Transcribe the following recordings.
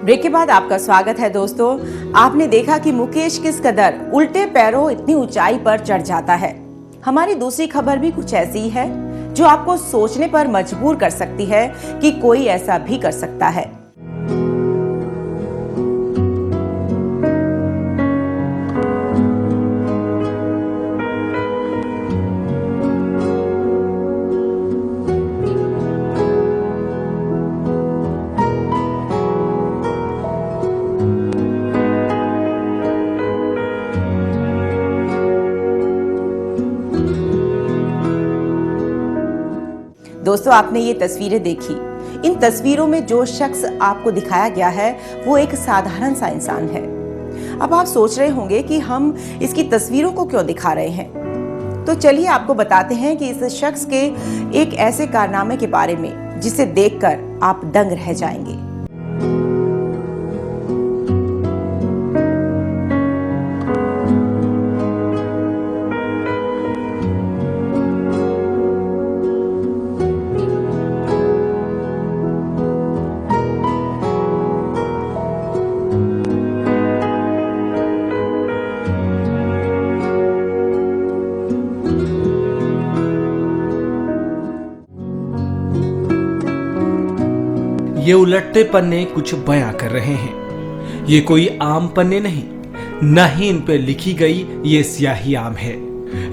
Break के बाद आपका स्वागत है दोस्तों। आपने देखा कि मुकेश किस कदर उल्टे पैरों इतनी ऊंचाई पर चढ़ जाता है। हमारी दूसरी खबर भी कुछ ऐसी ही है जो आपको सोचने पर मजबूर कर सकती है कि कोई ऐसा भी कर सकता है। दोस्तों, आपने ये तस्वीरें देखी। इन तस्वीरों में जो शख्स आपको दिखाया गया है वो एक साधारण सा इंसान है। अब आप सोच रहे होंगे कि हम इसकी तस्वीरों को क्यों दिखा रहे हैं, तो चलिए आपको बताते हैं कि इस शख्स के एक ऐसे कारनामे के बारे में जिसे देखकर आप दंग रह जाएंगे। ये उलटते पन्ने कुछ बयां कर रहे हैं। ये कोई आम पन्ने नहीं, न ही इन पर लिखी गई ये स्याही आम है।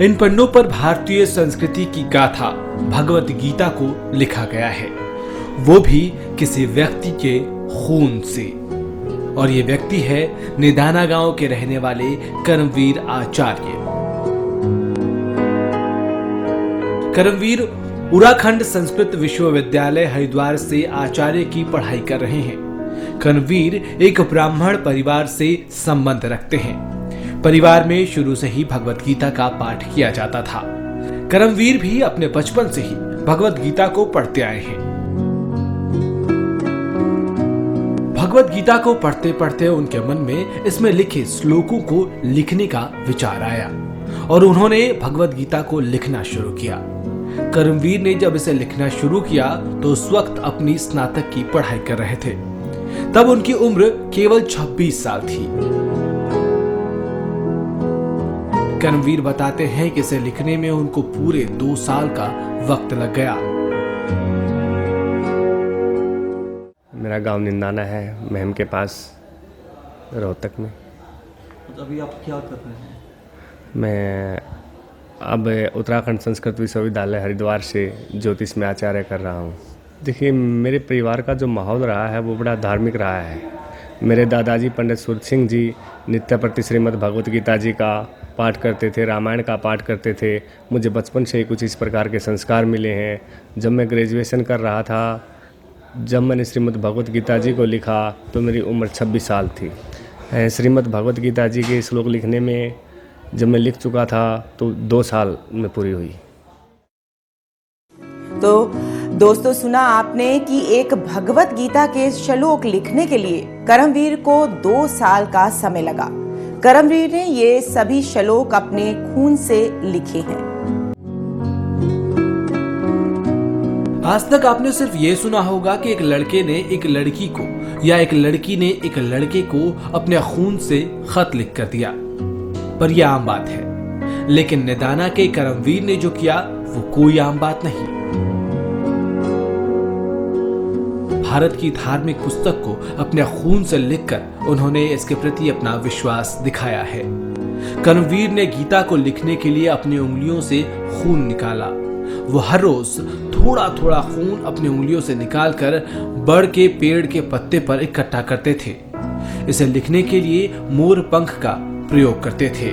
इन पन्नों पर भारतीय संस्कृति की गाथा भगवत गीता को लिखा गया है, वो भी किसी व्यक्ति के खून से। और ये व्यक्ति है निदाना गांव के रहने वाले कर्मवीर आचार्य। कर्मवीर उत्तराखंड संस्कृत विश्वविद्यालय हरिद्वार से आचार्य की पढ़ाई कर रहे हैं। कर्मवीर एक ब्राह्मण परिवार से संबंध रखते हैं। परिवार में शुरू से ही भगवत गीता का पाठ किया जाता था। कर्मवीर भी अपने बचपन से ही भगवत गीता को पढ़ते आए हैं। भगवत गीता को पढ़ते पढ़ते उनके मन में इसमें लिखे श्लोकों को लिखने का विचार आया और उन्होंने भगवत गीता को लिखना शुरू किया। कर्मवीर ने जब इसे लिखना शुरू किया तो उस वक्त अपनी स्नातक की पढ़ाई कर रहे थे। तब उनकी उम्र केवल 26 साल थी। कर्मवीर बताते हैं कि इसे लिखने में उनको पूरे 2 साल का वक्त लग गया। मेरा गांव निंदाना है, महम के पास, रोहतक में। तो अभी आप क्या कर रहे हैं? मैं अब उत्तराखंड संस्कृत विश्वविद्यालय हरिद्वार से ज्योतिष में आचार्य कर रहा हूँ। देखिए, मेरे परिवार का जो माहौल रहा है वो बड़ा धार्मिक रहा है। मेरे दादाजी पंडित सूरत सिंह जी नित्य प्रति श्रीमद् भगवत गीता जी का पाठ करते थे, रामायण का पाठ करते थे। मुझे बचपन से ही कुछ इस प्रकार के संस्कार मिले हैं। जब मैं ग्रेजुएशन कर रहा था, जब मैंने श्रीमद् भगवत गीता जी को लिखा तो मेरी उम्र 26 साल थी। श्रीमद् भगवत गीता जी के श्लोक लिखने में जब मैं लिख चुका था तो 2 साल में पूरी हुई। तो दोस्तों, सुना आपने कि एक भगवत गीता के श्लोक लिखने के लिए कर्मवीर को 2 साल का समय लगा। कर्मवीर ने ये सभी श्लोक अपने खून से लिखे हैं। आज तक आपने सिर्फ ये सुना होगा कि एक लड़के ने एक लड़की को या एक लड़की ने एक लड़के को अपने खून से खत लिख कर दिया, पर यह आम बात है। लेकिन निदाना के कर्मवीर ने जो किया वो कोई आम बात नहीं। भारत की धार्मिक पुस्तक को अपने खून से लिखकर उन्होंने इसके प्रति अपना विश्वास दिखाया है। कर्मवीर ने गीता को लिखने के लिए अपनी उंगलियों से खून निकाला। वो हर रोज थोड़ा थोड़ा खून अपनी उंगलियों से निकालकर बड़ के पेड़ के पत्ते पर इकट्ठा करते थे। इसे लिखने के लिए मोर पंख का प्रयोग करते थे।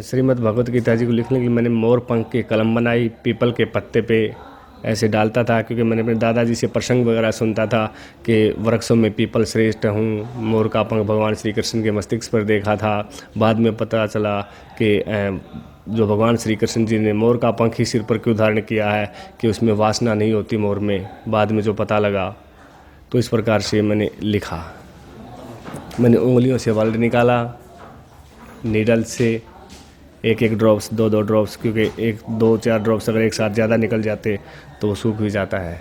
श्रीमद् भगवत गीता जी को लिखने के लिए मैंने मोर पंख की कलम बनाई, पीपल के पत्ते पे ऐसे डालता था, क्योंकि मैंने अपने दादाजी से प्रसंग वगैरह सुनता था कि वृक्षों में पीपल श्रेष्ठ हूँ। मोर का पंख भगवान श्री कृष्ण के मस्तिष्क पर देखा था। बाद में पता चला कि जो भगवान श्री कृष्ण जी ने मोर का पंख ही सिर पर क्यों धारण किया है कि उसमें वासना नहीं होती मोर में। बाद में जो पता लगा, तो इस प्रकार से मैंने लिखा। मैंने उंगलियों से वर्ड निकाला, नीडल से एक ड्रॉप्स, 2 ड्रॉप्स, क्योंकि 1, 2, 4 ड्रॉप्स अगर एक साथ ज़्यादा निकल जाते तो वो सूख भी जाता है।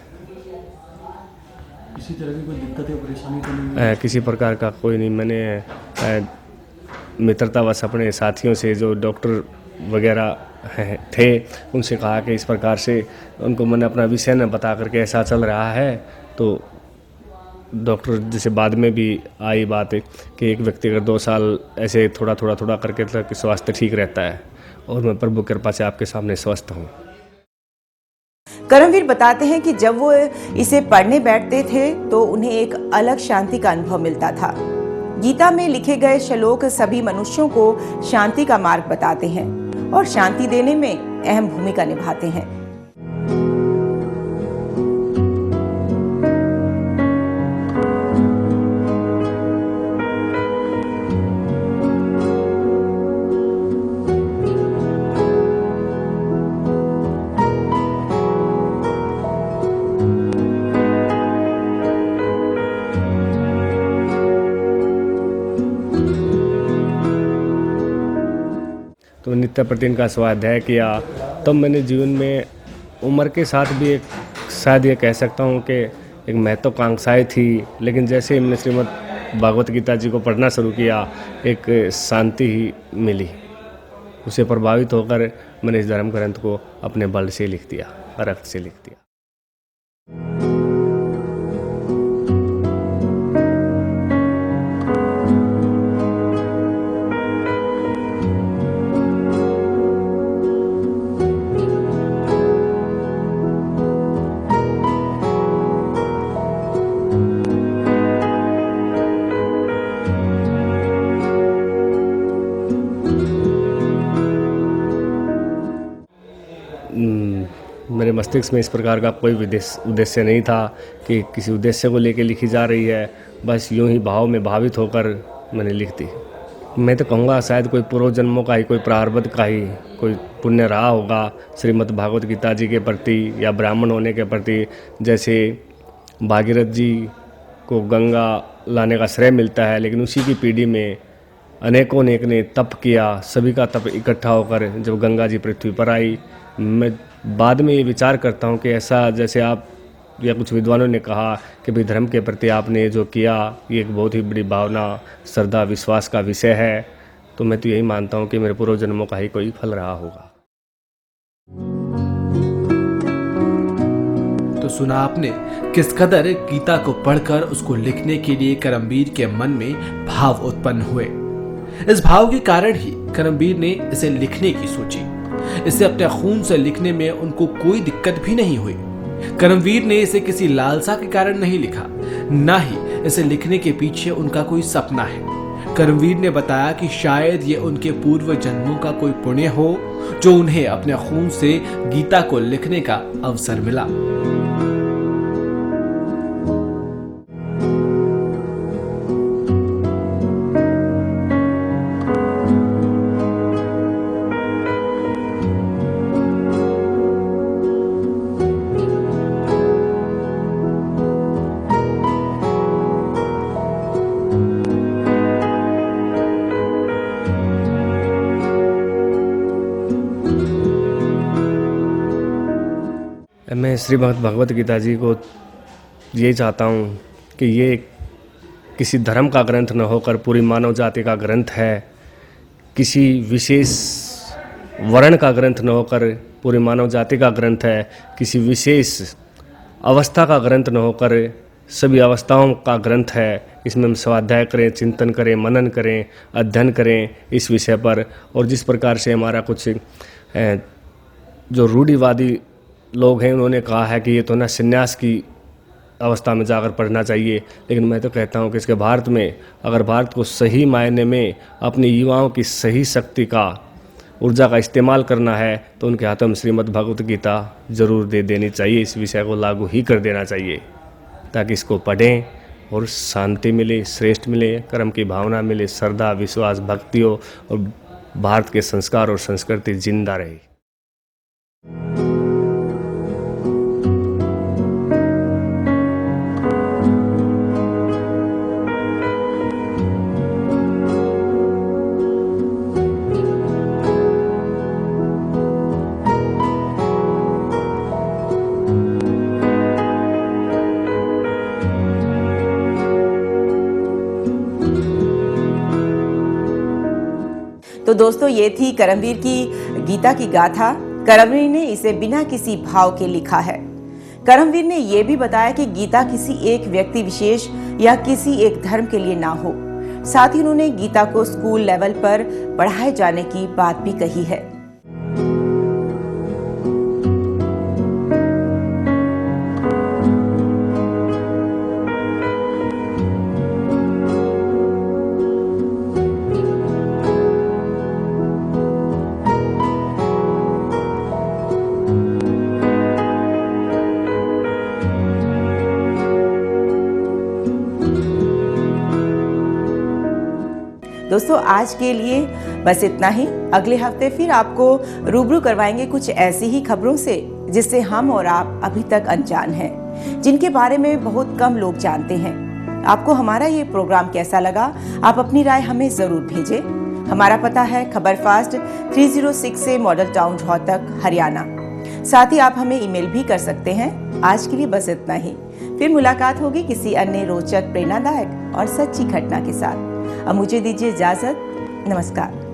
किसी तरह की कोई दिक्कत या परेशानी तो नहीं है? किसी प्रकार का कोई नहीं। मैंने मित्रतावश अपने साथियों से जो डॉक्टर वगैरह थे उनसे कहा कि इस प्रकार से उनको मैंने अपना विषय न बता करके ऐसा चल रहा है, तो डॉक्टर जैसे बाद में भी आई बात है कि एक व्यक्ति अगर 2 साल ऐसे थोड़ा करके तक स्वास्थ्य ठीक रहता है, और मैं प्रभु कृपा से आपके सामने स्वस्थ हूँ। करमवीर बताते हैं कि जब वो इसे पढ़ने बैठते थे तो उन्हें एक अलग शांति का अनुभव मिलता था। गीता में लिखे गए श्लोक सभी मनुष्यों को शांति का मार्ग बताते हैं और शांति देने में अहम भूमिका निभाते हैं। तो नित्य प्रतिदिन का स्वाध्याय किया, तब मैंने जीवन में उम्र के साथ भी एक शायद ये कह सकता हूँ कि एक महत्वाकांक्षाएँ थी, लेकिन जैसे ही मैंने श्रीमद् भागवत गीता जी को पढ़ना शुरू किया, एक शांति ही मिली। उससे प्रभावित होकर मैंने इस धर्म ग्रंथ को अपने बल से लिख दिया, रक्त से लिख दिया। मेरे मस्तिष्क में इस प्रकार का कोई उद्देश्य नहीं था कि किसी उद्देश्य को लेकर लिखी जा रही है, बस यूं ही भाव में भावित होकर मैंने लिख दी। मैं तो कहूँगा शायद कोई पूर्व जन्मों का ही, कोई प्रारब्ध का ही कोई पुण्य रहा होगा श्रीमद् भागवत गीता जी के प्रति या ब्राह्मण होने के प्रति। जैसे भागीरथ जी को गंगा लाने का श्रेय मिलता है, लेकिन उसी की पीढ़ी में अनेकों ने तप किया, सभी का तप इकट्ठा होकर जब गंगा जी पृथ्वी पर आई। मैं बाद में ये विचार करता हूँ कि ऐसा जैसे आप या कुछ विद्वानों ने कहा कि भाई धर्म के प्रति आपने जो किया ये एक बहुत ही बड़ी भावना, श्रद्धा, विश्वास का विषय है, तो मैं तो यही मानता हूँ कि मेरे पूर्व जन्मों का ही कोई फल रहा होगा। तो सुना आपने किस कदर गीता को पढ़कर उसको लिखने के लिए करमवीर के मन में भाव उत्पन्न हुए। इस भाव के कारण ही करमवीर ने इसे लिखने की सोची। इसे अपने खून से लिखने में उनको कोई दिक्कत भी नहीं हुई। करमवीर ने इसे किसी लालसा के कारण नहीं लिखा, ना ही इसे लिखने के पीछे उनका कोई सपना है। करमवीर ने बताया कि शायद ये उनके पूर्व जन्मों का कोई पुण्य हो जो उन्हें अपने खून से गीता को लिखने का अवसर मिला। मैं श्रीमद् भगवत गीता जी को ये चाहता हूँ कि ये किसी धर्म का ग्रंथ न होकर पूरी मानव जाति का ग्रंथ है, किसी विशेष वर्ण का ग्रंथ न होकर पूरी मानव जाति का ग्रंथ है, किसी विशेष अवस्था का ग्रंथ न होकर सभी अवस्थाओं का ग्रंथ है। इसमें हम स्वाध्याय करें, चिंतन करें, मनन करें, अध्ययन करें इस विषय पर। और जिस प्रकार से हमारा कुछ जो रूढ़िवादी लोग हैं उन्होंने कहा है कि ये तो ना संन्यास की अवस्था में जाकर पढ़ना चाहिए, लेकिन मैं तो कहता हूँ कि इसके भारत में अगर भारत को सही मायने में अपने युवाओं की सही शक्ति का, ऊर्जा का इस्तेमाल करना है तो उनके हाथों में श्रीमद् भागवत गीता जरूर दे देनी चाहिए। इस विषय को लागू ही कर देना चाहिए ताकि इसको पढ़ें और शांति मिले, श्रेष्ठ मिले, कर्म की भावना मिले, श्रद्धा, विश्वास, भक्ति हो और भारत के संस्कार और संस्कृति जिंदा रहे। तो दोस्तों ये थी करमवीर की गीता की गाथा। करमवीर ने इसे बिना किसी भाव के लिखा है। करमवीर ने यह भी बताया कि गीता किसी एक व्यक्ति विशेष या किसी एक धर्म के लिए ना हो। साथ ही उन्होंने गीता को स्कूल लेवल पर पढ़ाए जाने की बात भी कही है। दोस्तों आज के लिए बस इतना ही। अगले हफ्ते फिर आपको रूबरू करवाएंगे कुछ ऐसी ही खबरों से जिससे हम और आप अभी तक अनजान हैं, जिनके बारे में बहुत कम लोग जानते हैं। आपको हमारा ये प्रोग्राम कैसा लगा? आप अपनी राय हमें जरूर भेजें। हमारा पता है खबर फास्ट 306 से मॉडल टाउन रोहतक, हरियाणा। साथ ही आप हमें ईमेल भी कर सकते हैं। आज के लिए बस इतना ही। फिर मुलाकात होगी किसी अन्य रोचक, प्रेरणादायक और सच्ची घटना के साथ। अब मुझे दीजिए इजाजत। नमस्कार।